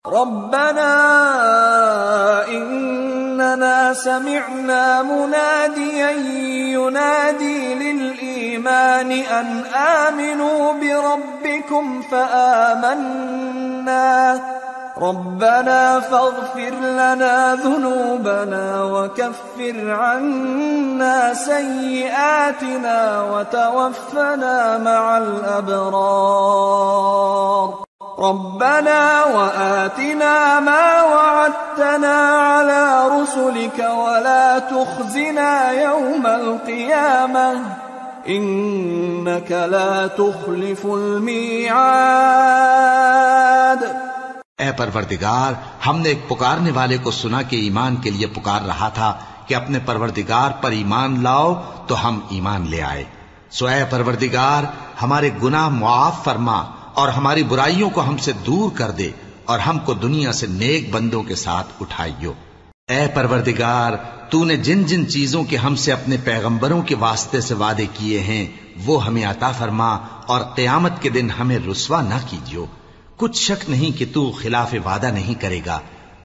ربنا إننا سمعنا مناديا ينادي للإيمان أن آمنوا بربكم فآمنا ربنا فاغفر لنا ذنوبنا وكفر عنا سيئاتنا وتوفنا مع الأبرار ربنا وآتنا ما وعدتنا على رسلك ولا تخزنا يوم القيامة إنك لا تخلف الميعاد۔ اے پروردگار، ہم نے ایک پکارنے والے کو سنا کہ ایمان کے لیے پکار رہا تھا کہ اپنے پروردگار پر ایمان لاؤ، تو ہم ایمان لے آئے۔ سو اے پروردگار، ہمارے گناہ معاف فرما اور ہماری برائیوں کو ہم سے دور کر دے اور ہم کو دنیا سے نیک بندوں کے ساتھ اٹھائیو۔ اے پروردگار، تو نے جن جن چیزوں کے ہم سے اپنے پیغمبروں کے واسطے سے وعدے کیے ہیں وہ ہمیں عطا فرما اور قیامت کے دن ہمیں رسوا نہ کیجیو۔ کچھ شک نہیں کہ تو خلاف وعدہ نہیں کرے گا۔